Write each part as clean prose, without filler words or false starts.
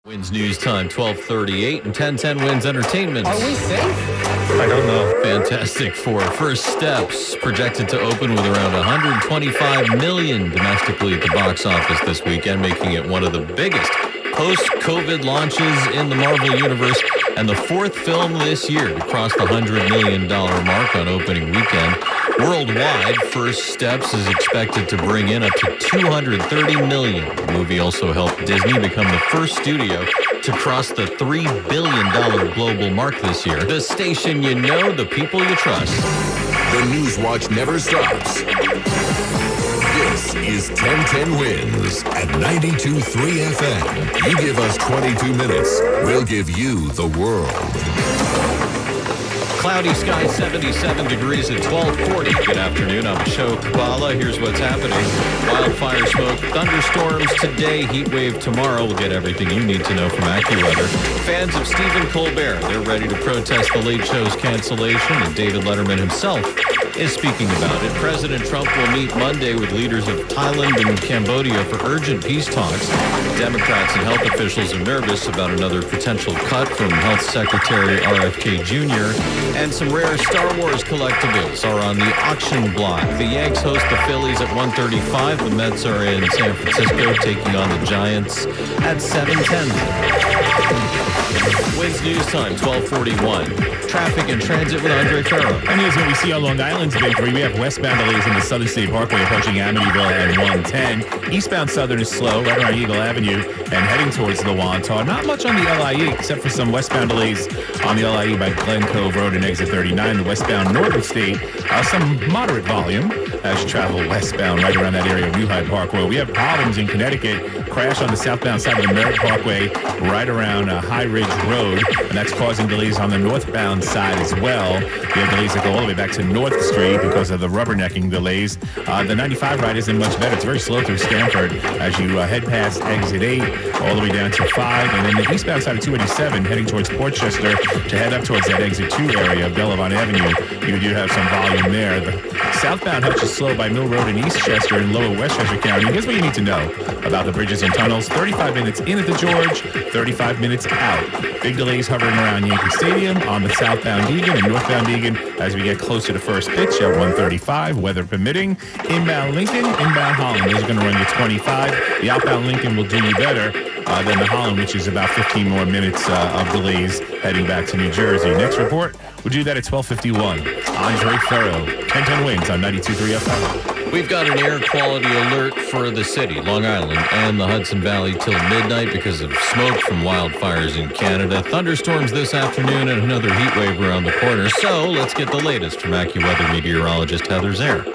Wins News Time, 12:38, and 1010 Wins Entertainment. Are we safe? I don't know. Fantastic Four. First Steps projected to open with around $125 million domestically at the box office this weekend, making it one of the biggest post-COVID launches in the Marvel Universe and the fourth film this year to cross the $100 million mark on opening weekend. Worldwide, First Steps is expected to bring in up to $230 million. The movie also helped Disney become the first studio to cross the $3 billion global mark this year. The station you know, the people you trust. The News Watch never stops. This is 1010 Wins at 92.3 FM. You give us 22 minutes, we'll give you the world. Cloudy skies, 77 degrees at 12:40. Good afternoon. I'm Ashok Bala. Here's what's happening. Wildfire smoke, thunderstorms today, heat wave tomorrow. We'll get everything you need to know from AccuWeather. Fans of Stephen Colbert, they're ready to protest the Late Show's cancellation, and David Letterman himself is speaking about it. President Trump will meet Monday with leaders of Thailand and Cambodia for urgent peace talks. Democrats and health officials are nervous about another potential cut from Health Secretary RFK Jr., and some rare Star Wars collectibles are on the auction block. The Yanks host the Phillies at 1:35. The Mets are in San Francisco taking on the Giants at 7:10. Wins News Time, 12:41. Traffic and transit with Andre Farrow. And here's what we see on Long Island's Victory. We have westbound delays in the Southern State Parkway approaching Amityville and 110. Eastbound Southern is slow right around Eagle Avenue and heading towards the Wantagh. Not much on the LIE except for some westbound delays on the LIE by Glen Cove Road and exit 39. The westbound Northern State, some moderate volume as you travel westbound right around that area of New Hyde Park. Well, we have problems in Connecticut. Crash on the southbound side of the Merritt Parkway right around High Ridge Road, and that's causing delays on the northbound side as well. We have delays that go all the way back to North Street because of the rubbernecking delays. The 95 ride isn't much better. It's very slow through Stamford as you head past exit 8 all the way down to 5, and then the eastbound side of 287 heading towards Portchester to head up towards that exit 2 area of Bellevon Avenue. You do have some volume there. The southbound Hutch is slow by Mill Road in Eastchester and Lower Westchester County. Here's what you need to know about the bridges and tunnels. 35 minutes in at the George, 35 minutes out. Big delays hovering around Yankee Stadium on the southbound Egan and northbound Egan as we get closer to first pitch at 1:35, weather permitting. Inbound Lincoln, inbound Holland. Those are going to run you 25. The outbound Lincoln will do you better than the Holland, which is about 15 more minutes of delays heading back to New Jersey. Next report, we'll do that at 12:51. Andre Farrow, 1010 Wins on 92.3 FM. We've got an air quality alert for the city, Long Island, and the Hudson Valley till midnight because of smoke from wildfires in Canada. Thunderstorms this afternoon and another heat wave around the corner. So let's get the latest from AccuWeather meteorologist Heather Zare.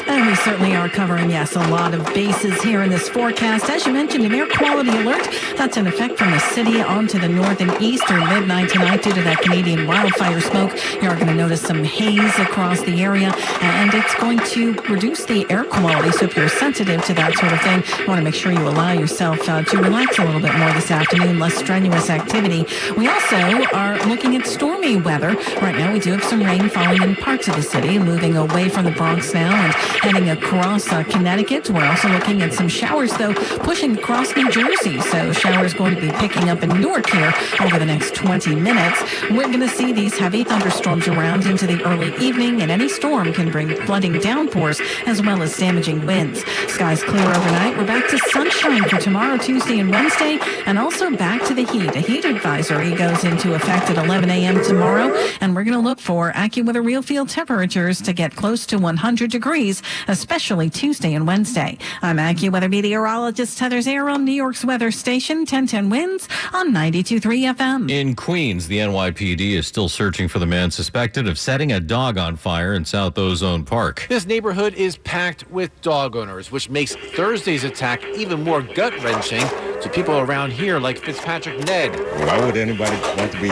And we certainly are covering, yes, a lot of bases here in this forecast. As you mentioned, an air quality alert that's in effect from the city onto the north and east through midnight tonight due to that Canadian wildfire smoke. You're going to notice some haze across the area, and it's going to reduce the air quality. So if you're sensitive to that sort of thing, you want to make sure you allow yourself to relax a little bit more this afternoon, less strenuous activity. We also are looking at stormy weather. Right now, we do have some rain falling in parts of the city, moving away from the Bronx now and heading across Connecticut. We're also looking at some showers, though, pushing across New Jersey. So showers going to be picking up in Newark here over the next 20 minutes. We're going to see these heavy thunderstorms around into the early evening, and any storm can bring flooding downpours as well as damaging winds. Skies clear overnight. We're back to sunshine for tomorrow, Tuesday, and Wednesday, and also back to the heat. A heat advisory goes into effect at 11 a.m. tomorrow, and we're going to look for AccuWeather real field temperatures to get close to 100 degrees, especially Tuesday and Wednesday. I'm AccuWeather meteorologist Heather Zare on New York's weather station, 1010 Wins on 92.3 FM. In Queens, the NYPD is still searching for the man suspected of setting a dog on fire in South Ozone Park. This neighborhood is packed with dog owners, which makes Thursday's attack even more gut-wrenching to people around here like Fitzpatrick Ned. Why would anybody want to be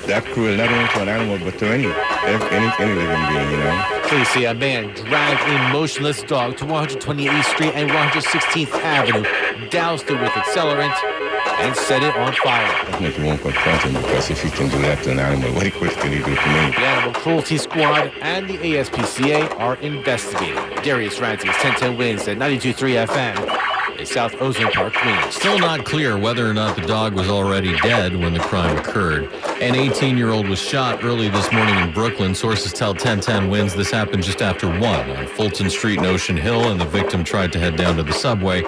that cruel, not only to an animal, but to any living being, you know? So you see a man dragged a motionless dog to 128th Street and 116th Avenue, doused it with accelerant, and set it on fire. Definitely won't confront him, because if he can do that to an animal, what can he do to me? The Animal Cruelty Squad and the ASPCA are investigating. Darius Rantes, 1010 Wins at 92.3 FM. in South Ozone Park, Queens. Still not clear whether or not the dog was already dead when the crime occurred. An 18-year-old was shot early this morning in Brooklyn. Sources tell 1010 Wins this happened just after 1 on Fulton Street in Ocean Hill, and the victim tried to head down to the subway.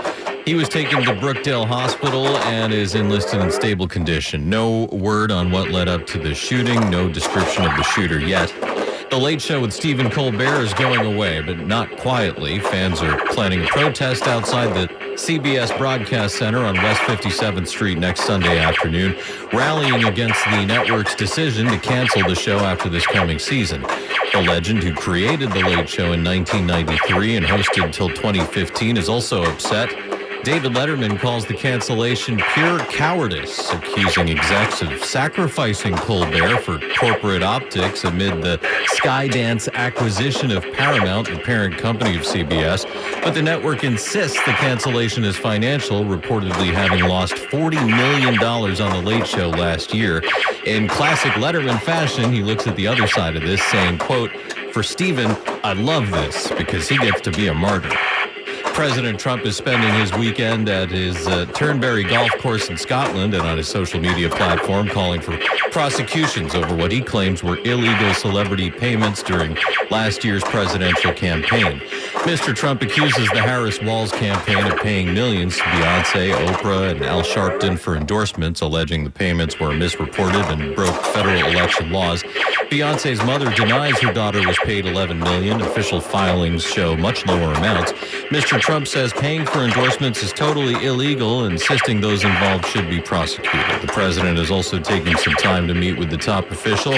He was taken to Brookdale Hospital and is enlisted in stable condition. No word on what led up to the shooting, no description of the shooter yet. The Late Show with Stephen Colbert is going away, but not quietly. Fans are planning a protest outside the CBS Broadcast Center on West 57th Street next Sunday afternoon, rallying against the network's decision to cancel the show after this coming season. The legend who created The Late Show in 1993 and hosted till 2015 is also upset. David Letterman calls the cancellation pure cowardice, accusing execs of sacrificing Colbert for corporate optics amid the Skydance acquisition of Paramount, the parent company of CBS. But the network insists the cancellation is financial, reportedly having lost $40 million on The Late Show last year. In classic Letterman fashion, he looks at the other side of this, saying, quote, "For Stephen, I love this because he gets to be a martyr." President Trump is spending his weekend at his Turnberry golf course in Scotland and on his social media platform calling for prosecutions over what he claims were illegal celebrity payments during last year's presidential campaign. Mr. Trump accuses the Harris-Walz campaign of paying millions to Beyonce, Oprah, and Al Sharpton for endorsements, alleging the payments were misreported and broke federal election laws. Beyonce's mother denies her daughter was paid $11 million. Official filings show much lower amounts. Mr. Trump says paying for endorsements is totally illegal, insisting those involved should be prosecuted. The president is also taking some time to meet with the top official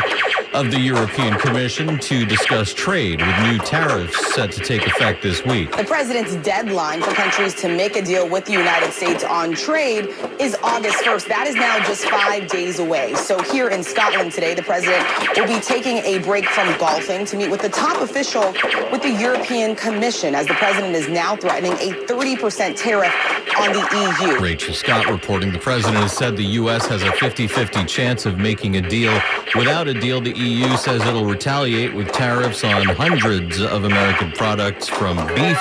of the European Commission to discuss trade, with new tariffs set to take effect this week. The president's deadline for countries to make a deal with the United States on trade is August 1st. That is now just 5 days away. So here in Scotland today, the president will be taking a break from golfing to meet with the top official with the European Commission, as the president is now threatening a 30% tariff on the EU. Rachel Scott reporting the president has said the U.S. has a 50-50 chance of making a deal. Without a deal, the EU says it'll retaliate with tariffs on hundreds of American products, from beef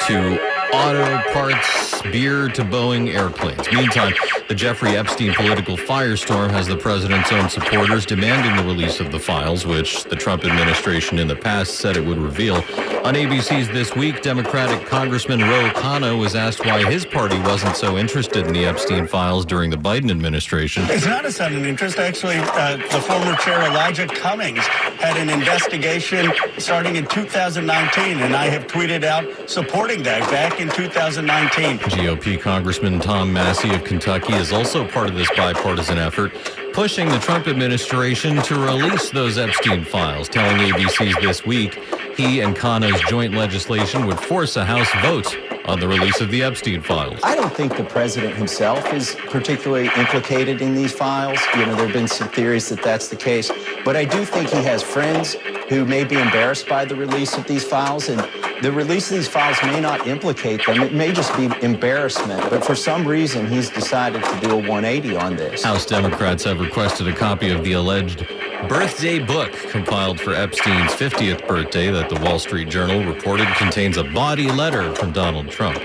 to auto parts, beer to Boeing airplanes. Meantime, the Jeffrey Epstein political firestorm has the president's own supporters demanding the release of the files, which the Trump administration in the past said it would reveal. On ABC's This Week, Democratic Congressman Ro Khanna was asked why his party wasn't so interested in the Epstein files during the Biden administration. It's not a sudden interest. Actually, the former chair Elijah Cummings had an investigation starting in 2019, and I have tweeted out supporting that back in 2019. GOP Congressman Tom Massey of Kentucky is also part of this bipartisan effort, pushing the Trump administration to release those Epstein files, telling ABC's This Week he and Khanna's joint legislation would force a House vote on the release of the Epstein files. I don't think the president himself is particularly implicated in these files. You know, there have been some theories that that's the case. But I do think he has friends who may be embarrassed by the release of these files, and the release of these files may not implicate them. It may just be embarrassment. But for some reason, he's decided to do a 180 on this. House Democrats have requested a copy of the alleged birthday book compiled for Epstein's 50th birthday that the Wall Street Journal reported contains a bawdy letter from Donald Trump.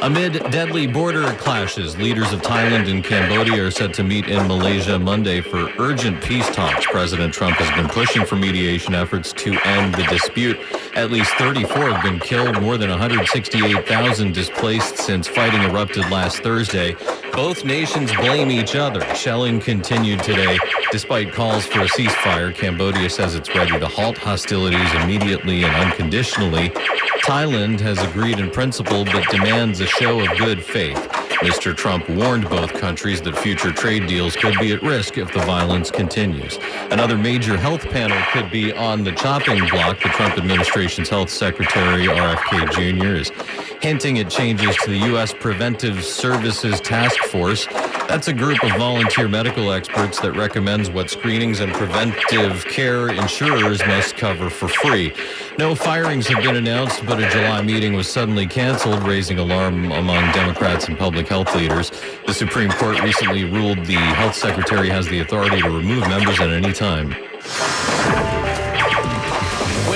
Amid deadly border clashes, leaders of Thailand and Cambodia are set to meet in Malaysia Monday for urgent peace talks. President Trump has been pushing for mediation efforts to end the dispute. At least 34 have been killed, more than 168,000 displaced since fighting erupted last Thursday. Both nations blame each other. Shelling continued today. Despite calls for a ceasefire, Cambodia says it's ready to halt hostilities immediately and unconditionally. Thailand has agreed in principle but demands a show of good faith. Mr. Trump warned both countries that future trade deals could be at risk if the violence continues. Another major health panel could be on the chopping block. The Trump administration's health secretary, RFK Jr., is hinting at changes to the U.S. Preventive Services Task Force. That's a group of volunteer medical experts that recommends what screenings and preventive care insurers must cover for free. No firings have been announced, but a July meeting was suddenly canceled, raising alarm among Democrats and public health leaders. The Supreme Court recently ruled the health secretary has the authority to remove members at any time.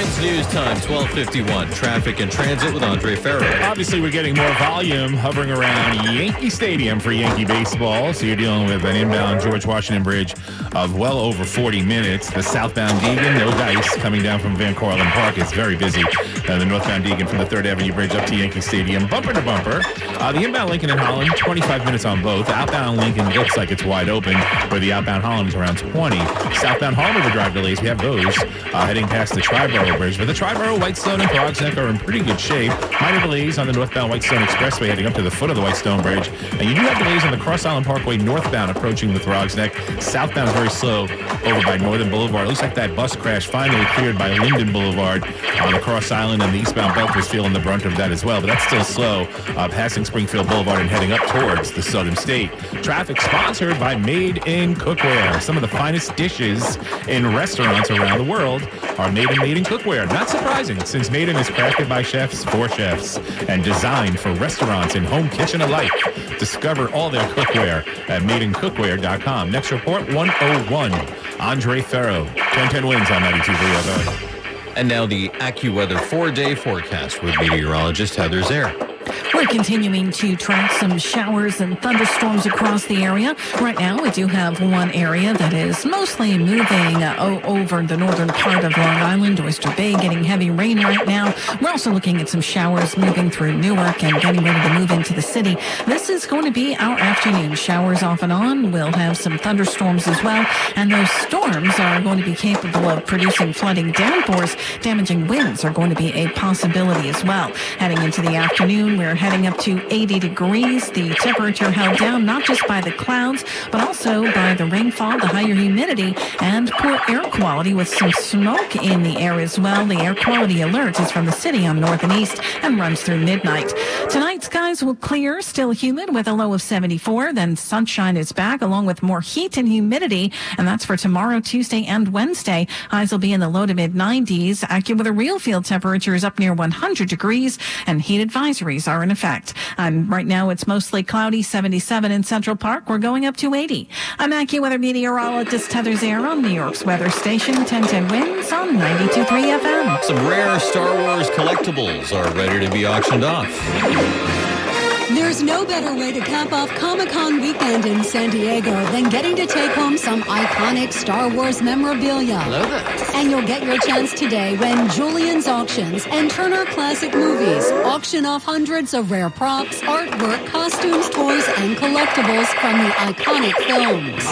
It's news time, 12:51. Traffic and transit with Andre Farrow. Obviously, we're getting more volume hovering around Yankee Stadium for Yankee baseball. So you're dealing with an inbound George Washington Bridge of well over 40 minutes. The southbound Deegan, no dice, coming down from Van Cortlandt Park. It's very busy. The northbound Deegan from the 3rd Avenue Bridge up to Yankee Stadium, bumper to bumper. The inbound Lincoln and Holland, 25 minutes on both. Outbound Lincoln looks like it's wide open, where the outbound Holland is around 20. Southbound Harlem River Drive delays, we have those heading past the Triborough Bridge. But the Triborough, Whitestone, and Throgs Neck are in pretty good shape. Minor delays on the northbound Whitestone Expressway heading up to the foot of the Whitestone Bridge. And you do have delays on the Cross Island Parkway northbound approaching the Throgs Neck. Southbound very slow over by Northern Boulevard. It looks like that bus crash finally cleared by Linden Boulevard on the Cross Island, and the eastbound belt was feeling the brunt of that as well. But that's still slow, passing Springfield Boulevard and heading up towards the Southern State. Traffic sponsored by Made in Cookware. Some of the finest dishes in restaurants around the world are made in cookware. Not surprising, since Made in is crafted by chefs for chefs and designed for restaurants and home kitchen alike. Discover all their cookware at madeincookware.com. Next report, 101. Andre Farrow. 1010 wins on 92.3 FM. And now the AccuWeather 4-day forecast with meteorologist Heather Zare. We're continuing to track some showers and thunderstorms across the area. Right now, we do have one area that is mostly moving over the northern part of Long Island, Oyster Bay, getting heavy rain right now. We're also looking at some showers moving through Newark and getting ready to move into the city. This is going to be our afternoon. Showers off and on. We'll have some thunderstorms as well. And those storms are going to be capable of producing flooding downpours. Damaging winds are going to be a possibility as well. Heading into the afternoon, we're heading up to 80 degrees. The temperature held down not just by the clouds, but also by the rainfall, the higher humidity, and poor air quality with some smoke in the air as well. The air quality alert is from the city on north and east and runs through midnight. Tonight, skies will clear, still humid with a low of 74. Then sunshine is back along with more heat and humidity, and that's for tomorrow, Tuesday, and Wednesday. Highs will be in the low to mid 90s. AccuWeather real field temperatures up near 100 degrees, and heat advisories are in effect. Right now, it's mostly cloudy, 77 in Central Park. We're going up to 80. I'm AccuWeather meteorologist Heather Zare on New York's weather station, 1010 Winds on 92.3 FM. Some rare Star Wars collectibles are ready to be auctioned off. There's no better way to cap off Comic-Con weekend in San Diego than getting to take home some iconic Star Wars memorabilia. Hello there. And you'll get your chance today when Julian's Auctions and Turner Classic Movies auction off hundreds of rare props, artwork, costumes, toys, and collectibles from the iconic films.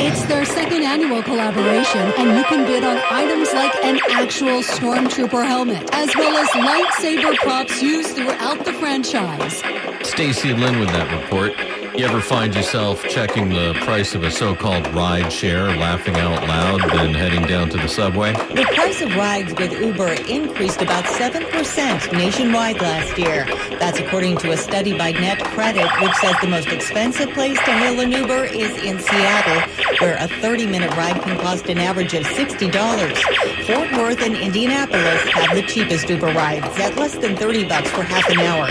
It's their second annual collaboration, and you can bid on items like an actual Stormtrooper helmet, as well as lightsaber props used throughout the franchise. Stacy Lynn with that report. You ever find yourself checking the price of a so-called ride share, laughing out loud, then heading down to the subway? The price of rides with Uber increased about 7% nationwide last year. That's according to a study by Net Credit, which says the most expensive place to hail an Uber is in Seattle, where a 30-minute ride can cost an average of $60. Fort Worth and Indianapolis have the cheapest Uber rides at less than $30 for half an hour.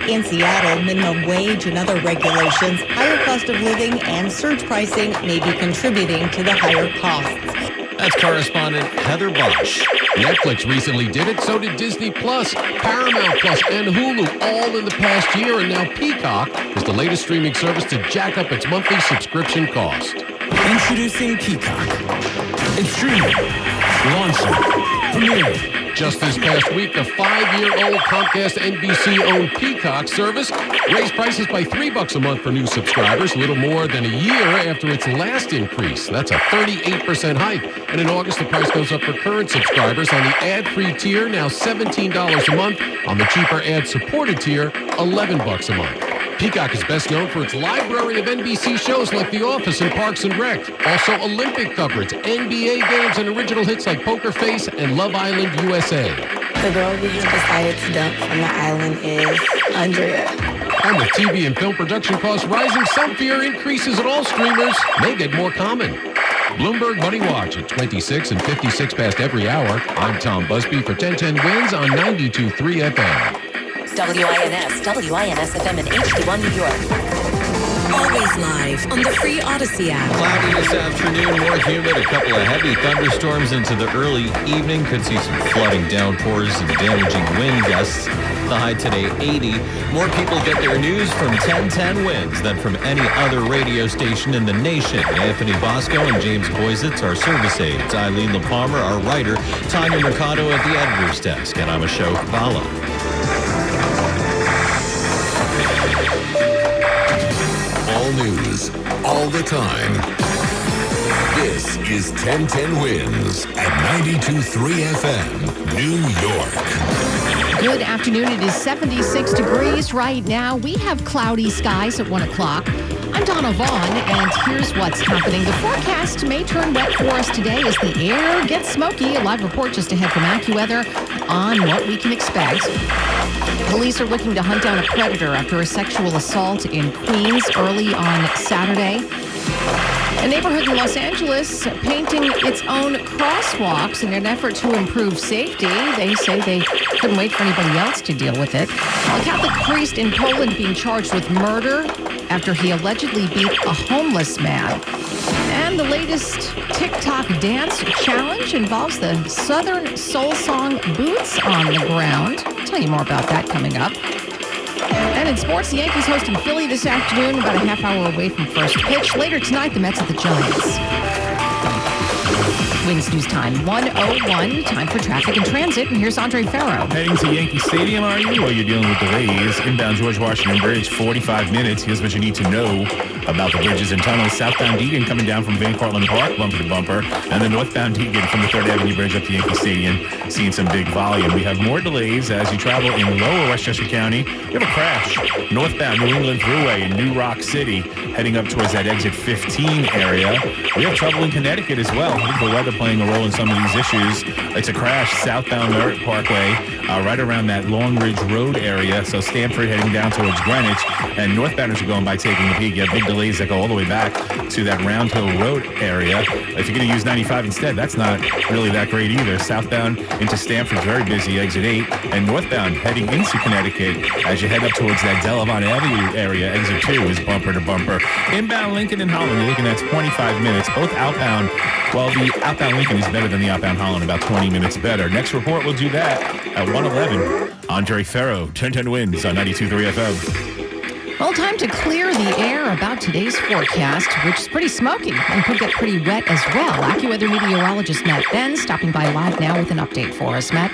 In Seattle, minimum wage and other regulations, higher cost of living, and surge pricing may be contributing to the higher costs. That's correspondent Heather Bosch. Netflix recently did it, so did Disney Plus, Paramount Plus, and Hulu, all in the past year, and now Peacock is the latest streaming service to jack up its monthly subscription cost. Introducing Peacock. It's streaming, launching, premiering. Just this past week, the 5-year-old Comcast NBC-owned Peacock service raised prices by $3 a month for new subscribers, a little more than a year after its last increase. That's a 38% hike. And in August, the price goes up for current subscribers on the ad-free tier, now $17 a month. On the cheaper ad-supported tier, $11 a month. Peacock is best known for its library of NBC shows like The Office and Parks and Rec. Also Olympic coverage, NBA games, and original hits like Poker Face and Love Island USA. The girl who just decided to dump from the island is Andrea. And with TV and film production costs rising, some fear increases at all streamers may get more common. Bloomberg Money Watch at 26 and 56 past every hour. I'm Tom Busby for 1010 Wins on 92.3 FM. WINS FM in HD1 New York. Always live on the free Odyssey app. Cloudy this afternoon, more humid. A couple of heavy thunderstorms into the early evening. Could see some flooding downpours and damaging wind gusts. The high today, 80. More people get their news from 1010 Winds than from any other radio station in the nation. Anthony Bosco and James Boisitz are service aides. Eileen LaPalmer, our writer. Tanya Mercado at the editor's desk. And I'm Ashok Bala. All news, all the time. This is 1010 Winds at 92.3 FM, New York. Good afternoon. It is 76 degrees right now. We have cloudy skies at 1 o'clock. I'm Donna Vaughn, and here's what's happening. The forecast may turn wet for us today as the air gets smoky. A live report just ahead from AccuWeather on what we can expect. Police are looking to hunt down a predator after a sexual assault in Queens early on Saturday. A neighborhood in Los Angeles painting its own crosswalks in an effort to improve safety. They say they couldn't wait for anybody else to deal with it. A Catholic priest in Poland being charged with murder after he allegedly beat a homeless man. And the latest TikTok dance challenge involves the Southern soul song Boots on the Ground. I'll tell you more about that coming up. And in sports, the Yankees hosting Philly this afternoon, about a half hour away from first pitch. Later tonight, the Mets at the Giants. Winds News Time 1:01. Time for traffic and transit. And here's Andre Farrow. Heading to Yankee Stadium, are you? Or you're dealing with delays? Inbound George Washington Bridge, 45 minutes. Here's what you need to know about the bridges and tunnels. Southbound Deegan coming down from Van Cortlandt Park, bumper to bumper. And the northbound Deegan from the 3rd Avenue Bridge up to Yankee Stadium, seeing some big volume. We have more delays as you travel in lower Westchester County. We have a crash. Northbound New England Thruway in New Rock City, heading up towards that exit 15 area. We have trouble in Connecticut as well. I think the weather playing a role in some of these issues. It's a crash southbound Merritt Parkway, right around that Long Ridge Road area. So Stamford heading down towards Greenwich, and northbounders are going by taking the peak. You have big delays that go all the way back to that Round Hill Road area. If you're going to use 95 instead, that's not really that great either. Southbound into Stamford, very busy, exit 8, and northbound heading into Connecticut as you head up towards that Delavon Avenue area, exit 2 is bumper to bumper. Inbound Lincoln and Holland, you're looking at 25 minutes. Both outbound, well, the outbound Lincoln is better than the outbound Holland, about 20 minutes better. Next report will do that at 1:11. Andre Farrow, 1010 Winds on 92.3 FM. Well, time to clear the air about today's forecast, which is pretty smoky and could get pretty wet as well. AccuWeather meteorologist Matt Ben stopping by live now with an update for us. Matt?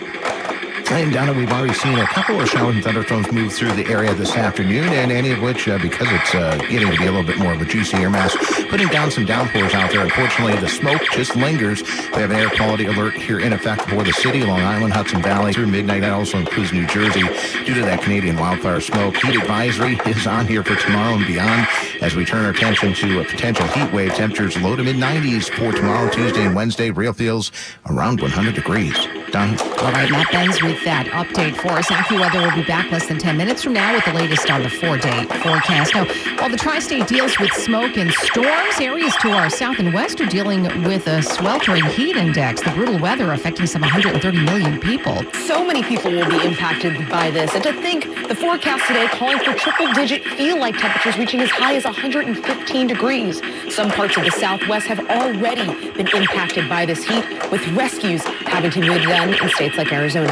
And Donna, we've already seen a couple of showers and thunderstorms move through the area this afternoon, and any of which, because it's getting to be a little bit more of a juicy air mass, putting down some downpours out there. Unfortunately, the smoke just lingers. We have an air quality alert here in effect for the city, Long Island, Hudson Valley through midnight. That also includes New Jersey due to that Canadian wildfire smoke. Heat advisory is on here for tomorrow and beyond as we turn our attention to a potential heat wave. Temperatures low to mid-90s for tomorrow, Tuesday, and Wednesday. Real feels around 100 degrees. Done. All right, Matt Ben's with that update for us. AccuWeather will be back less than 10 minutes from now with the latest on the 4-day forecast. Now, while the tri-state deals with smoke and storms, areas to our south and west are dealing with a sweltering heat index. The brutal weather affecting some 130 million people. So many people will be impacted by this. And to think, the forecast today calling for triple-digit feel-like temperatures reaching as high as 115 degrees. Some parts of the southwest have already been impacted by this heat, with rescues having to be done in states like Arizona.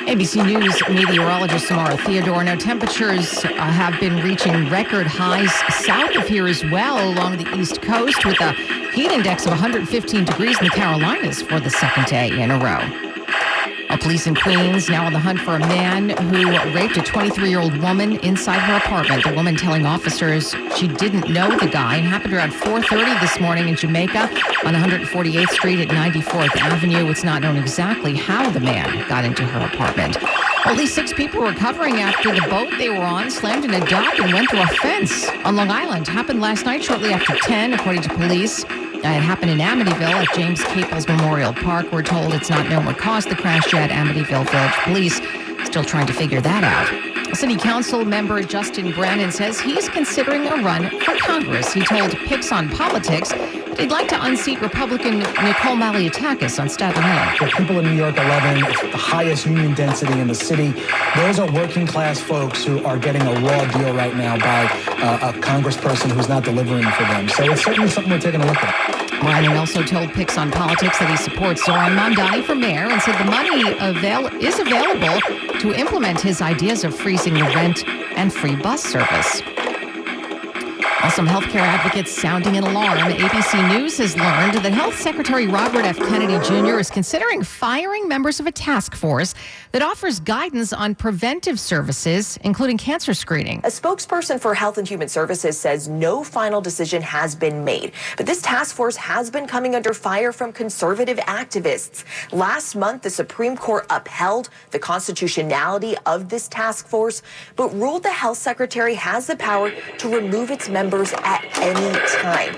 ABC News meteorologist Samara Theodore. Now, temperatures have been reaching record highs south of here as well along the East Coast, with a heat index of 115 degrees in the Carolinas for the second day in a row. Police in Queens now on the hunt for a man who raped a 23-year-old woman inside her apartment. The woman telling officers she didn't know the guy. It happened around 4:30 this morning in Jamaica on 148th Street at 94th Avenue. It's not known exactly how the man got into her apartment. At least 6 people were recovering after the boat they were on slammed in a dock and went through a fence on Long Island. Happened last night shortly after 10, according to police. It happened in Amityville at James Caples Memorial Park. We're told it's not known what caused the crash yet. Amityville Village Police still trying to figure that out. City Council member Justin Brannon says he's considering a run for Congress. He told Picks on Politics He'd like to unseat Republican Nicole Malliotakis on Staten Island. The people in New York 11, it's the highest union density in the city. Those are working class folks who are getting a raw deal right now by a congressperson who's not delivering for them. So it's certainly something we're taking a look at. Ryan also told Picks on Politics that he supports Zoran Mamdani for mayor and said the money is available to implement his ideas of freezing the rent and free bus service. While some healthcare advocates sounding an alarm, ABC News has learned that Health Secretary Robert F. Kennedy Jr. is considering firing members of a task force that offers guidance on preventive services, including cancer screening. A spokesperson for Health and Human Services says no final decision has been made. But this task force has been coming under fire from conservative activists. Last month, the Supreme Court upheld the constitutionality of this task force, but ruled the health secretary has the power to remove its members at any time.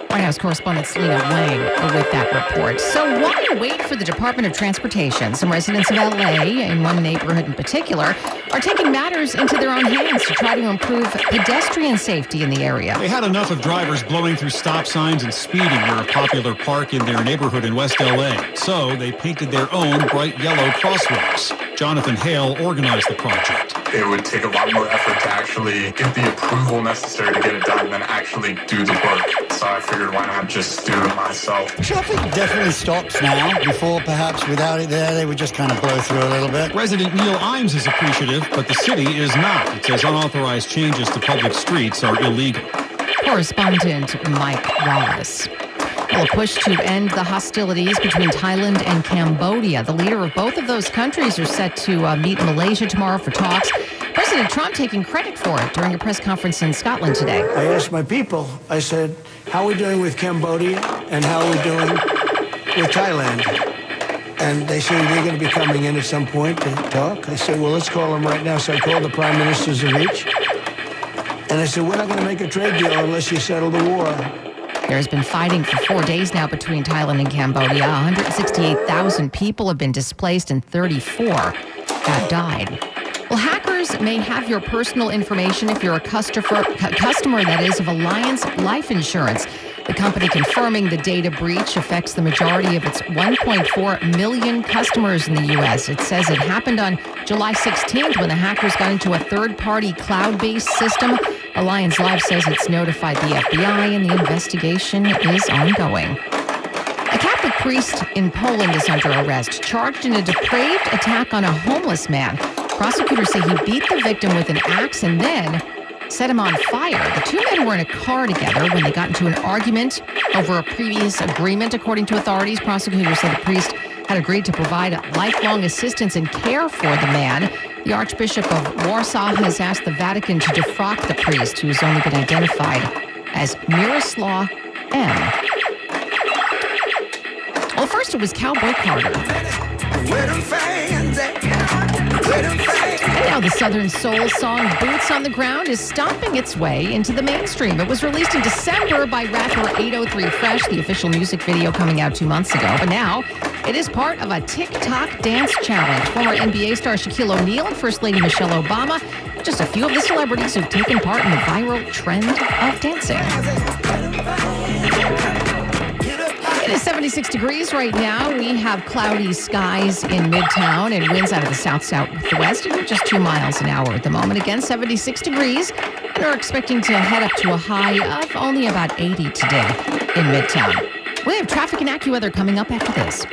White House correspondent Selena Wang with that report. So why wait for the Department of Transportation? Some residents of L.A., in one neighborhood in particular, are taking matters into their own hands to try to improve pedestrian safety in the area. They had enough of drivers blowing through stop signs and speeding near a popular park in their neighborhood in West L.A. So they painted their own bright yellow crosswalks. Jonathan Hale organized the project. It would take a lot more effort to actually get the approval necessary to get it done than actually do the work. So I figured why not just do it myself. Traffic definitely stops now. Before, perhaps without it there, they would just kind of blow through a little bit. Resident Neil Imes is appreciative, but the city is not. It says unauthorized changes to public streets are illegal. Correspondent Mike Wallace. Well, a push to end the hostilities between Thailand and Cambodia. The leader of both of those countries are set to meet in Malaysia tomorrow for talks. President Trump taking credit for it during a press conference in Scotland today. I asked my people, I said, how are we doing with Cambodia and how are we doing with Thailand? And they said they're going to be coming in at some point to talk. I said, well, let's call them right now. So I called the prime ministers of each. And I said, we're not going to make a trade deal unless you settle the war. There's been fighting for 4 days now between Thailand and Cambodia. 168,000 people have been displaced and 34 have died. Well, hackers may have your personal information if you're a customer, that is, of Alliance Life Insurance. The company confirming the data breach affects the majority of its 1.4 million customers in the U.S. It says it happened on July 16th when the hackers got into a third-party cloud-based system. Alliance Life says it's notified the FBI and the investigation is ongoing. A Catholic priest in Poland is under arrest, charged in a depraved attack on a homeless man. Prosecutors say he beat the victim with an axe and then set him on fire. The two men were in a car together when they got into an argument over a previous agreement, according to authorities. Prosecutors said the priest had agreed to provide lifelong assistance and care for the man. The Archbishop of Warsaw has asked the Vatican to defrock the priest, who's only been identified as Miroslav M. Well, first it was Cowboy Carter. And now the Southern Soul song Boots on the Ground is stomping its way into the mainstream. It was released in December by rapper 803 Fresh, the official music video coming out 2 months ago. But now it is part of a TikTok dance challenge. Former NBA star Shaquille O'Neal and First Lady Michelle Obama, just a few of the celebrities who've taken part in the viral trend of dancing. It is 76 degrees right now. We have cloudy skies in Midtown and winds out of the southwest at just 2 miles an hour at the moment. Again, 76 degrees. And we're expecting to head up to a high of only about 80 today in Midtown. We have traffic and AccuWeather coming up after this.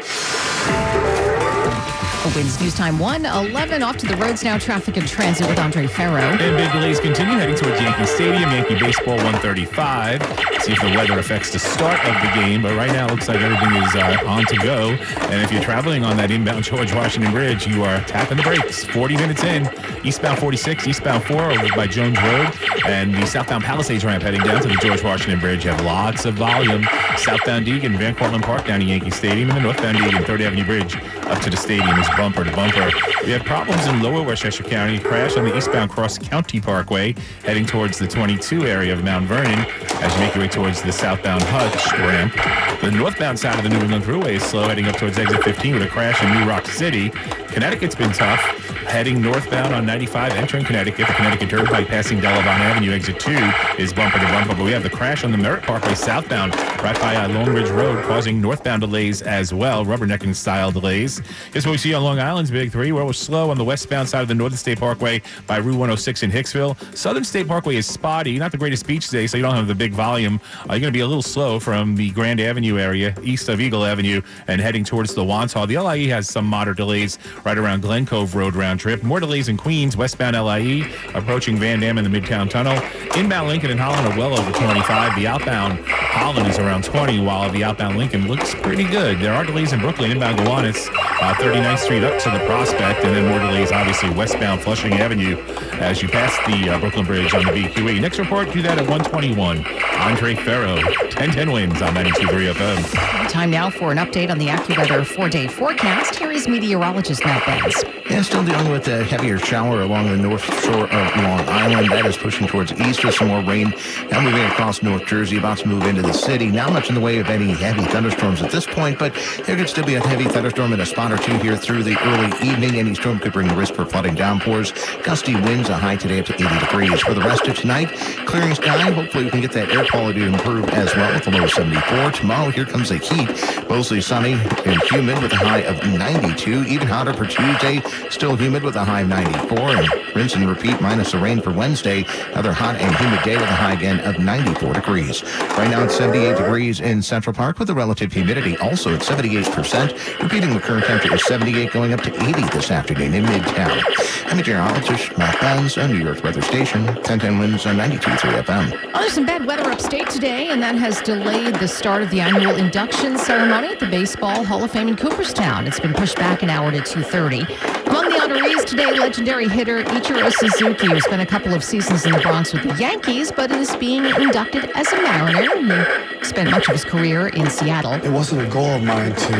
Winds News Time 1:11. Off to the roads now. Traffic and transit with Andre Ferro. And big delays continue heading towards Yankee Stadium. Yankee Baseball 135. See if the weather affects the start of the game. But right now, it looks like everything is on to go. And if you're traveling on that inbound George Washington Bridge, you are tapping the brakes. 40 minutes in. Eastbound 46, eastbound 4 over by Jones Road. And the southbound Palisades ramp heading down to the George Washington Bridge. You have lots of volume. Southbound Deegan, Van Cortlandt Park down to Yankee Stadium. And the northbound Deegan, 3rd Avenue Bridge up to the stadium is bumper to bumper. We have problems in lower Westchester County. Crash on the eastbound Cross County Parkway heading towards the 22 area of Mount Vernon. as you make your way towards the southbound Hutch ramp. The northbound side of the New England Thruway is slow, heading up towards exit 15 with a crash in New Rock City. Connecticut's been tough. Heading northbound on 95, entering Connecticut. The Connecticut Turnpike passing Delavon Avenue, exit 2 is bumper to bumper. But we have the crash on the Merritt Parkway southbound, right by Long Ridge Road, causing northbound delays as well, rubbernecking style delays. Here's what we see on Long Island's Big 3, where we're slow on the westbound side of the Northern State Parkway by Route 106 in Hicksville. Southern State Parkway is spotty, not the greatest beach today, so you don't have the big volume. You're going to be a little slow from the Grand Avenue area, east of Eagle Avenue, and heading towards the Wantagh. The LIE has some moderate delays right around Glen Cove Road round trip. More delays in Queens, westbound LIE, approaching Van Dam in the Midtown Tunnel. Inbound Lincoln and Holland are well over 25. The outbound Holland is around 20, while the outbound Lincoln looks pretty good. There are delays in Brooklyn, inbound Gowanus, 39th Street up to the Prospect, and then more delays, obviously, westbound Flushing Avenue as you pass the Brooklyn Bridge on the BQE. Next report, do that at 1:21. Andre Ferro, 10-10 wins on 92.3 FM. Time now for an update on the AccuWeather 4-day forecast. Here is meteorologist Matt Benz. Yeah, still dealing with a heavier shower along the north shore of Long Island. That is pushing towards east with some more rain. Now moving across North Jersey, about to move into the city. Not much in the way of any heavy thunderstorms at this point, but there could still be a heavy thunderstorm and a spot or two here through the early evening. Any storm could bring the risk for flooding downpours. Gusty winds, a high today up to 80 degrees. For the rest of tonight, clearing sky. Hopefully we can get that air quality to improve as well with a low of 74. Tomorrow, here comes the heat. Mostly sunny and humid with a high of 92. Even hotter for Tuesday. Still humid with a high of 94. And rinse and repeat minus the rain for Wednesday. Another hot and humid day with a high again of 94 degrees. Right now it's 78 degrees in Central Park with the relative humidity also at 78%. Repeating, the current temperature is 78 going up to 80 this afternoon in Midtown. I'm meteorologist Matt Benz, a New York weather station. 10-10 wins on 92.3 FM. Well, there's some bad weather upstate today, and that has delayed the start of the annual induction ceremony at the Baseball Hall of Fame in Cooperstown. It's been pushed back an hour to 2:30. Among the honorees today, legendary hitter Ichiro Suzuki, who spent a couple of seasons in the Bronx with the Yankees, but is being inducted as a Mariner. He spent much of his career in Seattle. It wasn't a goal of mine to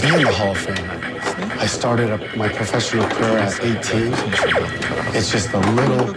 be in the Hall of Fame. I started my professional career at 18. It's just a little,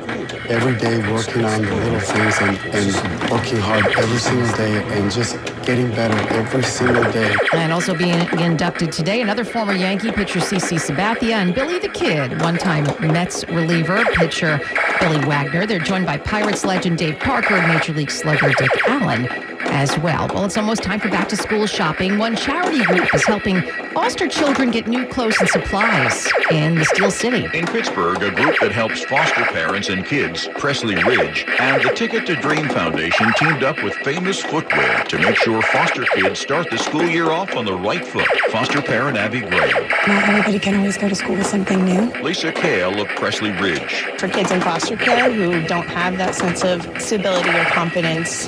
every day working on the little things and working hard every single day and just getting better every single day. And also being inducted today, another former Yankee pitcher, CC Sabathia, and Billy the Kid, one-time Mets reliever, pitcher Billy Wagner. They're joined by Pirates legend Dave Parker and Major League slugger Dick Allen as well. Well, it's almost time for back-to-school shopping. One charity group is helping foster children get new clothes and supplies in the Steel City. In Pittsburgh, a group that helps foster parents and kids, Presley Ridge, and the Ticket to Dream Foundation teamed up with Famous Footwear to make sure foster kids start the school year off on the right foot. Foster parent Abby Graham. Not everybody can always go to school with something new. Lisa Kale of Presley Ridge. For kids in foster care who don't have that sense of stability or confidence,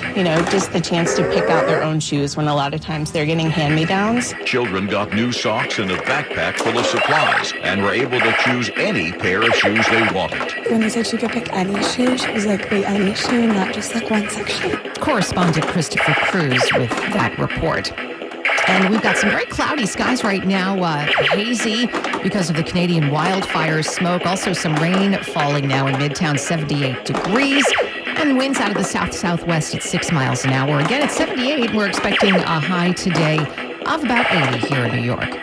just the chance to pick out their own shoes when a lot of times they're getting hand-me-downs. Children got new socks and a backpack full of supplies and were able to choose any pair of shoes they wanted. When they said she could pick any shoe, she was like, wait, any shoe, not just like one section. Correspondent Christopher Cruz with that report. And we've got some very cloudy skies right now, hazy because of the Canadian wildfire smoke. Also some rain falling now in Midtown, 78 degrees. And winds out of the south-southwest at 6 miles an hour. Again, at 78, we're expecting a high today of about 80 here in New York.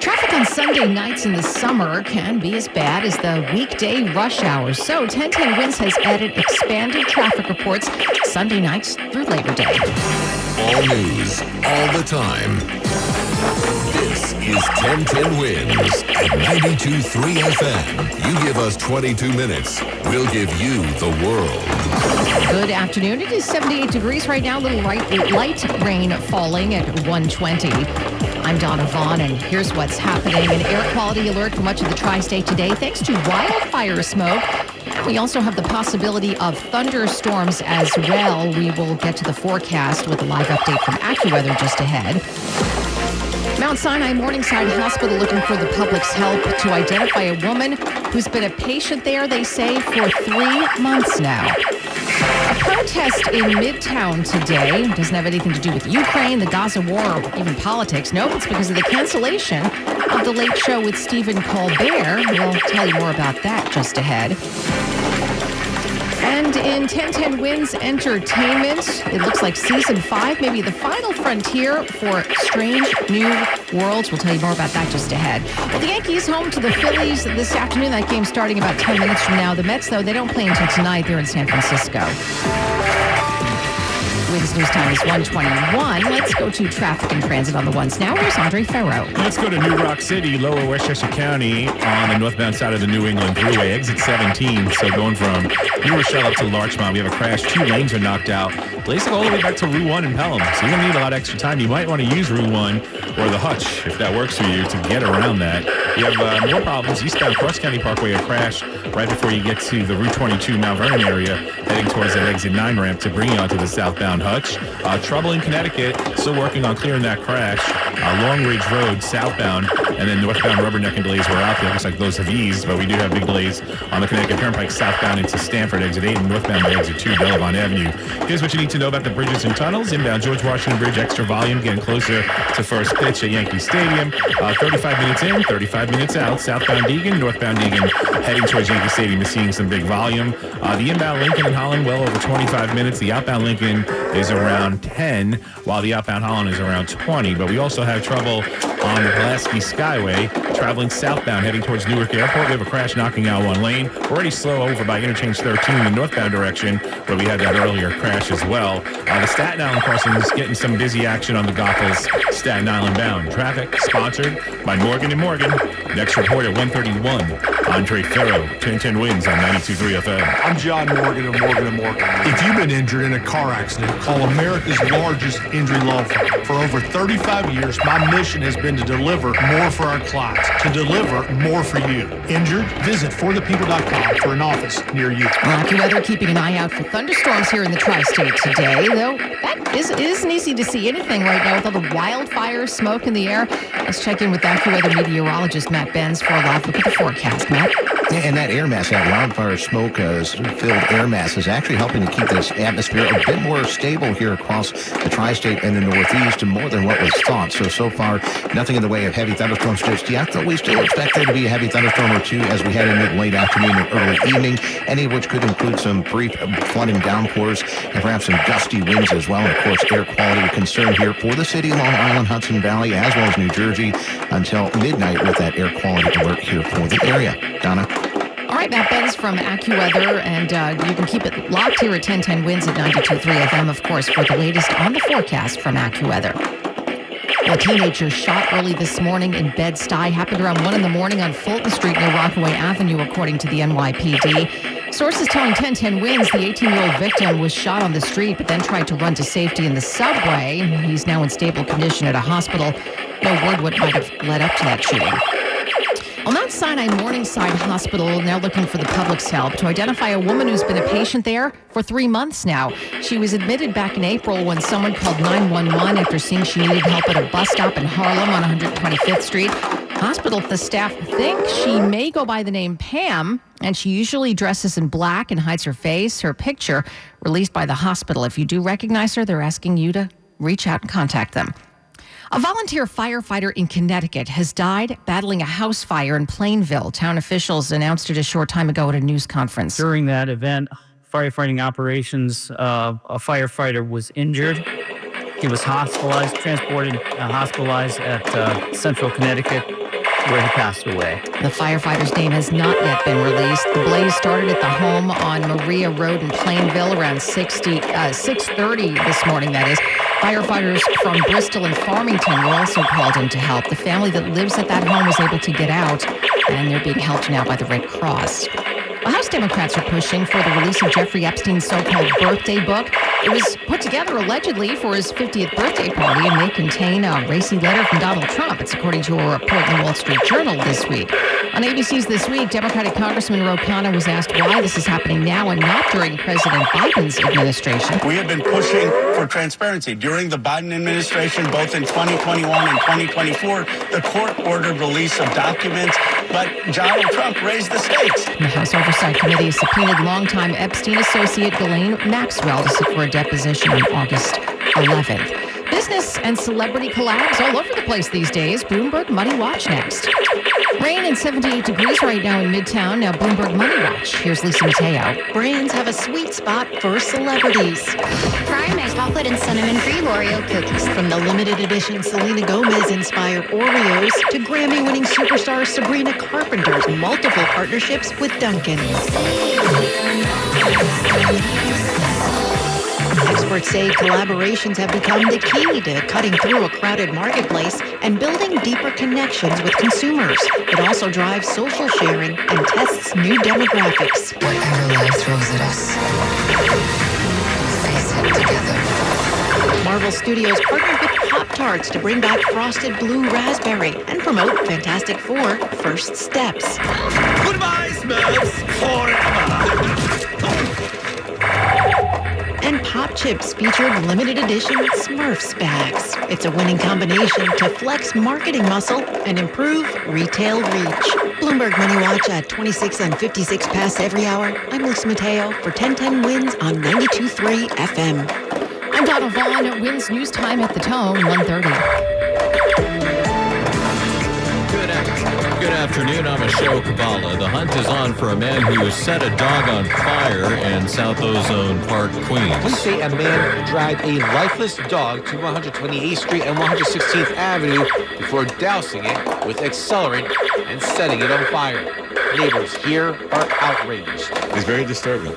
Traffic on Sunday nights in the summer can be as bad as the weekday rush hours. So 1010 Winds has added expanded traffic reports Sunday nights through Labor Day. All news, all the time. This is 1010 Wins at 92.3 FM. You give us 22 minutes, we'll give you the world. Good afternoon. It is 78 degrees right now. A little light rain falling at 1:20. I'm Donna Vaughn, and here's what's happening. An air quality alert for much of the tri-state today thanks to wildfire smoke. We also have the possibility of thunderstorms as well. We will get to the forecast with a live update from AccuWeather just ahead. Mount Sinai Morningside Hospital looking for the public's help to identify a woman who's been a patient there, they say, for 3 months now. A protest in Midtown today doesn't have anything to do with Ukraine, the Gaza war, or even politics. No, it's because of the cancellation of The Late Show with Stephen Colbert. We'll tell you more about that just ahead. And in 1010 Wins Entertainment, it looks like season 5, maybe the final frontier for Strange New Worlds. We'll tell you more about that just ahead. Well, the Yankees home to the Phillies this afternoon. That game starting about 10 minutes from now. The Mets, though, they don't play until tonight. They're in San Francisco. Wins News Time is 1:21. Let's go to traffic and transit on the ones now. Here's Andre Farrow. Let's go to New Rock City, lower Westchester County on the northbound side of the New England Thruway, exit 17. So going from New Rochelle up to Larchmont, we have a crash. 2 lanes are knocked out. Placing all the way back to Route 1 in Pelham. So you're going to need a lot of extra time. You might want to use Route 1 or the Hutch, if that works for you, to get around that. You have more problems. Eastbound Cross County Parkway, a crash right before you get to the Route 22 Mount Vernon area, heading towards that exit 9 ramp to bring you onto the southbound Hutch. Trouble in Connecticut, still working on clearing that crash. Long Ridge Road, southbound, and then northbound rubbernecking delays were out there. Looks like those have eased, but we do have big delays on the Connecticut Turnpike southbound into Stamford, exit 8, and northbound by exit 2, Bellevon Avenue. Here's what you need to know about the bridges and tunnels. Inbound George Washington Bridge, extra volume, getting closer to first pitch at Yankee Stadium. 35 minutes in, 35 minutes out. Southbound Deegan, northbound Deegan, heading towards Yankee Stadium is seeing some big volume. The inbound Lincoln and Holland, well over 25 minutes. The outbound Lincoln is around 10, while the outbound Holland is around 20. But we also have trouble on the Pulaski Skyway, traveling southbound, heading towards Newark Airport. We have a crash knocking out one lane. Already slow over by Interchange 13 in the northbound direction, where we had that earlier crash as well. The Staten Island crossing is getting some busy action on the Goethals Staten Island bound. Traffic sponsored by Morgan & Morgan. Next report at 1:31. Andre Farrow, 1010 Wins on 92.3 FM. I'm John Morgan of Morgan & Morgan. If you've been injured in a car accident, call America's largest injury law firm. For over 35 years, my mission has been to deliver more for our clients, to deliver more for you. Injured? Visit forthepeople.com for an office near you. AccuWeather keeping an eye out for thunderstorms here in the tri-state today, though that isn't easy to see anything right now with all the wildfire smoke in the air. Let's check in with AccuWeather meteorologist Matt Benz for a live look at the forecast. Matt? And that air mass, that wildfire smoke-filled air mass is actually helping to keep this atmosphere a bit more stable here across the tri-state and the Northeast, and more than what was thought. So far, nothing in the way of heavy thunderstorms just yet, though we still expect there to be a heavy thunderstorm or two as we head into late afternoon and early evening, any of which could include some brief flooding downpours and perhaps some gusty winds as well. And of course, air quality a concern here for the city, Long Island, Hudson Valley, as well as New Jersey until midnight with that air quality alert here for the area. Donna? All right, Matt Benz from AccuWeather, and you can keep it locked here at 1010 Wins at 92.3 FM, of course, for the latest on the forecast from AccuWeather. Well, a teenager shot early this morning in Bed-Stuy. Happened around 1 in the morning on Fulton Street near Rockaway Avenue, according to the NYPD. Sources telling 1010 Wins the 18-year-old victim was shot on the street, but then tried to run to safety in the subway. He's now in stable condition at a hospital. No word what might have led up to that shooting. Well, Mount Sinai Morningside Hospital now looking for the public's help to identify a woman who's been a patient there for 3 months now. She was admitted back in April when someone called 911 after seeing she needed help at a bus stop in Harlem on 125th Street. Hospital staff think she may go by the name Pam, and she usually dresses in black and hides her face. Her picture released by the hospital. If you do recognize her, they're asking you to reach out and contact them. A volunteer firefighter in Connecticut has died battling a house fire in Plainville. Town officials announced it a short time ago at a news conference. During that event, firefighting operations, a firefighter was injured. He was hospitalized at Central Connecticut, where he passed away. The firefighter's name has not yet been released. The blaze started at the home on Maria Road in Plainville around 6:30 this morning, that is. Firefighters from Bristol and Farmington were also called in to help. The family that lives at that home was able to get out, and they're being helped now by the Red Cross. Well, House Democrats are pushing for the release of Jeffrey Epstein's so-called birthday book. It was put together allegedly for his 50th birthday party and may contain a racy letter from Donald Trump. It's according to a report in the Wall Street Journal this week. On ABC's This Week, Democratic Congressman Ro Khanna was asked why this is happening now and not during President Biden's administration. We have been pushing for transparency. During the Biden administration, both in 2021 and 2024, the court ordered release of documents, but Donald Trump raised the stakes. The House Oversight Committee subpoenaed longtime Epstein associate Ghislaine Maxwell to sit for a deposition on August 11th. Business and celebrity collabs all over the place these days. Bloomberg Money Watch next. Rain and 78 degrees right now in Midtown. Now Bloomberg Money Watch. Here's Lisa Mateo. Brands have a sweet spot for celebrities. Try my chocolate and cinnamon-free Oreo cookies. From the limited edition Selena Gomez-inspired Oreos to Grammy-winning superstar Sabrina Carpenter's multiple partnerships with Dunkin'. Experts say collaborations have become the key to cutting through a crowded marketplace and building deeper connections with consumers. It also drives social sharing and tests new demographics. Whatever life throws at us, face it together. Marvel Studios partnered with Pop-Tarts to bring back Frosted Blue Raspberry and promote Fantastic Four First Steps. Goodbye, Smurfs, forever. And Pop Chips featured limited edition Smurfs bags. It's a winning combination to flex marketing muscle and improve retail reach. Bloomberg Money Watch at 26 and 56 past every hour. I'm Lisa Mateo for 1010 Wins on 92.3 FM. I'm Donna Vaughn. Wins News Time at the Tone, 1:30. Good afternoon. I'm Ashok Kabbalah. The hunt is on for a man who set a dog on fire in South Ozone Park, Queens. Police say a man dragged a lifeless dog to 128th Street and 116th Avenue before dousing it with accelerant and setting it on fire. Neighbors here are outraged. It's very disturbing.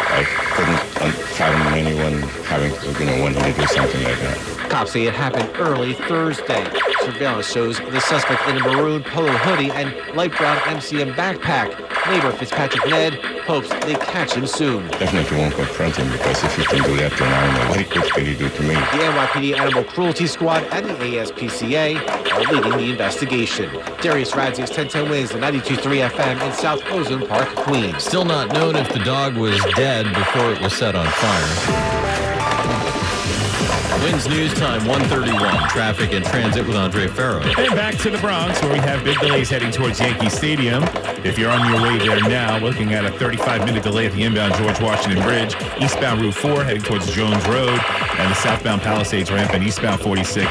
I couldn't fathom anyone having, wanting to do something like that. Cops say it happened early Thursday. Surveillance shows the suspect in a maroon polo hoodie and light brown MCM backpack. Neighbor Fitzpatrick Ned hopes they catch him soon. Definitely won't confront him because if he can do that to an animal, what can he do to me? The NYPD Animal Cruelty Squad and the ASPCA are leading the investigation. Darius Radzius, 1010 Wins, the 92.3 FM in South Ozone Park, Queens. Still not known if the dog was dead before it was set on fire. Wins News Time, 1:31. Traffic and transit with Andre Farrow. And back to the Bronx, where we have big delays heading towards Yankee Stadium. If you're on your way there now, looking at a 35-minute delay at the inbound George Washington Bridge, eastbound Route 4 heading towards Jones Road, and the southbound Palisades ramp and eastbound 46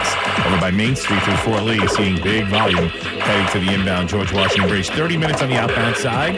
over by Main Street through Fort Lee, seeing big volume heading to the inbound George Washington Bridge. 30 minutes on the outbound side.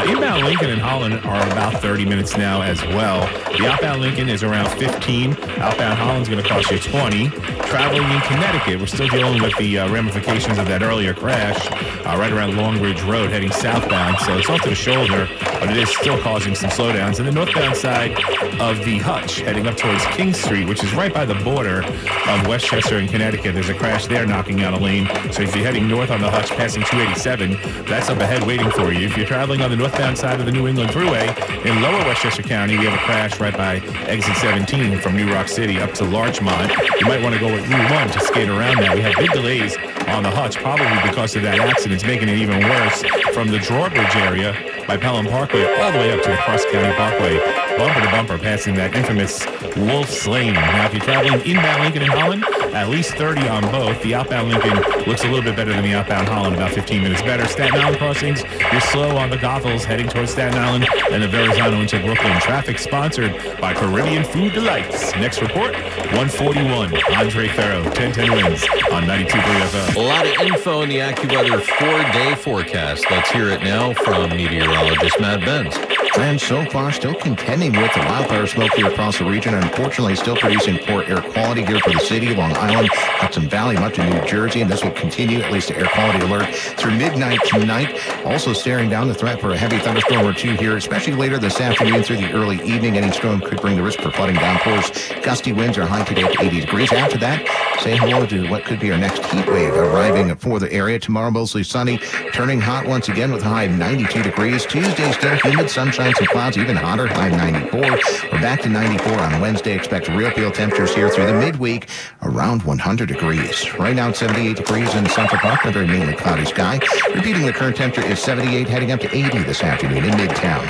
Inbound Lincoln and Holland are about 30 minutes now as well. The outbound Lincoln is around 15. Outbound Holland's going to cost you 20. Traveling in Connecticut, we're still dealing with the ramifications of that earlier crash right around Long Ridge Road heading southbound. So it's off to the shoulder, but it is still causing some slowdowns. And the northbound side of the Hutch heading up towards King Street, which is right by the border of Westchester and Connecticut. There's a crash there knocking out a lane. So if you're heading north on the Hutch passing 287, that's up ahead waiting for you. If you're traveling on the northbound side of the New England Thruway in lower Westchester County, we have a crash right by exit 17 from New Rock City up to Larchmont. You might want to go with Route 1 to skate around that. We have big delays on the Hutch, probably because of that accident. It's making it even worse from the Drawbridge area by Pelham Parkway all the way up to the Cross County Parkway, bumper to bumper, passing that infamous Wolf's Lane. Now, if you're traveling inbound Lincoln and Holland, at least 30 on both. The outbound Lincoln looks a little bit better than the outbound Holland, about 15 minutes better. Staten Island crossings, you're slow on the Goethals heading towards Staten Island and the Verrazano into Brooklyn. Traffic sponsored by Caribbean Food Delights. Next report, 141. Andre Farrow, 1010 Wins on 92.3 FM. A lot of info in the AccuWeather 4-day forecast. Let's hear it now from meteorologist Matt Benz. And so far, still contending with the wildfire smoke here across the region, and unfortunately still producing poor air quality here for the city, Long Island, Hudson Valley, much of New Jersey, and this will continue, at least the air quality alert, through midnight tonight. Also staring down the threat for a heavy thunderstorm or two here, especially later this afternoon through the early evening. Any storm could bring the risk for flooding downpours. Gusty winds are high today at 80 degrees. After that, say hello to what could be our next heat wave arriving for the area. Tomorrow, mostly sunny, turning hot once again with a high of 92 degrees. Tuesday, still humid, sunshine, some clouds, even hotter, high 94. We're back to 94 on Wednesday. Expect real feel temperatures here through the midweek, around 100 degrees. Right now, it's 78 degrees in Central Park, a very mainly cloudy sky. Repeating, the current temperature is 78, heading up to 80 this afternoon in Midtown.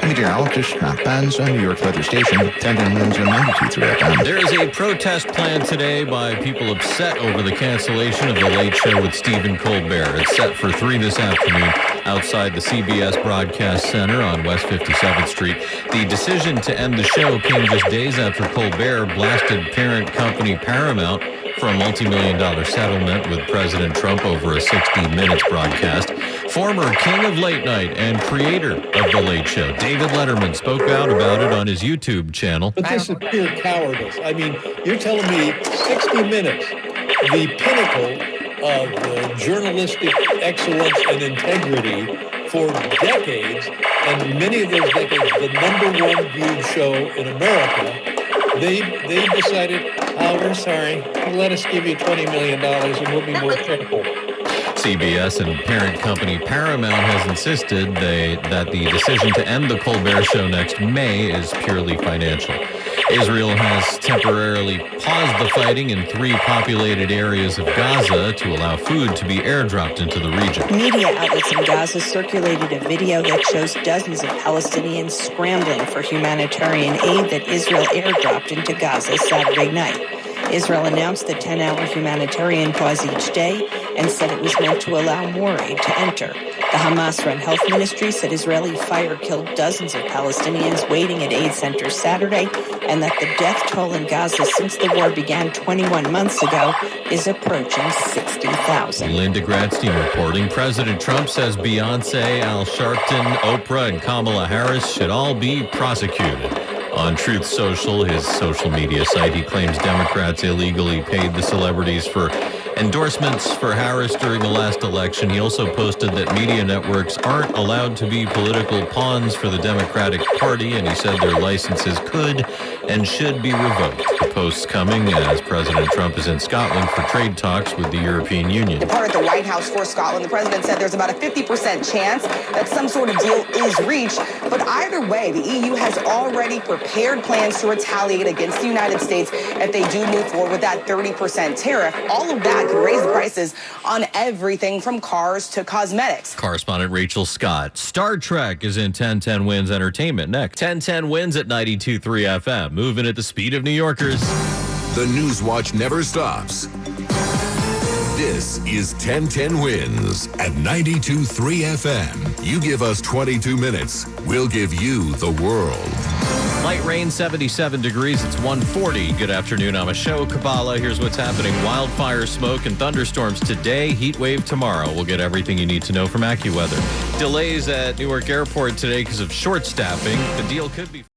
And meteorologist Matt Benz on New York's weather station, 10 Winds on 92.3 FM. There is a protest planned today by people people upset over the cancellation of The Late Show with Stephen Colbert. It's set for 3 this afternoon outside the CBS Broadcast Center on West 57th Street. The decision to end the show came just days after Colbert blasted parent company Paramount for a multi-million-dollar settlement with President Trump over a 60 Minutes broadcast. Former king of late night and creator of The Late Show, David Letterman, spoke out about it on his YouTube channel. But this is pure cowardice. I mean, you're telling me 60 Minutes, the pinnacle of journalistic excellence and integrity for decades, and many of those decades, the #1 viewed show in America, they decided, oh, we're sorry, let us give you $20 million and we'll be more critical. CBS and parent company Paramount has insisted that the decision to end the Colbert Show next May is purely financial. Israel has temporarily paused the fighting in 3 populated areas of Gaza to allow food to be airdropped into the region. Media outlets in Gaza circulated a video that shows dozens of Palestinians scrambling for humanitarian aid that Israel airdropped into Gaza Saturday night. Israel announced the 10-hour humanitarian pause each day and said it was meant to allow more aid to enter. The Hamas-run health ministry said Israeli fire killed dozens of Palestinians waiting at aid centers Saturday, and that the death toll in Gaza since the war began 21 months ago is approaching 60,000. Linda Gradstein reporting. President Trump says Beyonce, Al Sharpton, Oprah, and Kamala Harris should all be prosecuted. On Truth Social, his social media site, he claims Democrats illegally paid the celebrities for endorsements for Harris during the last election. He also posted that media networks aren't allowed to be political pawns for the Democratic Party, and he said their licenses could and should be revoked. The post's coming as President Trump is in Scotland for trade talks with the European Union. Departed the White House for Scotland. The president said there's about a 50% chance that some sort of deal is reached. But either way, the EU has already prepared plans to retaliate against the United States if they do move forward with that 30% tariff. All of that could raise the prices on everything from cars to cosmetics. Correspondent Rachel Scott. Star Trek is in 1010 Wins Entertainment next. 1010 Wins at 92.3 FM. Moving at the speed of New Yorkers. The News Watch never stops. This is 1010 Wins at 92.3 FM. You give us 22 minutes, we'll give you the world. Light rain, 77 degrees. It's 1:40. Good afternoon. I'm Ashok Kabbalah. Here's what's happening. Wildfire smoke and thunderstorms today. Heat wave tomorrow. We'll get everything you need to know from AccuWeather. Delays at Newark Airport today because of short staffing. The deal could be...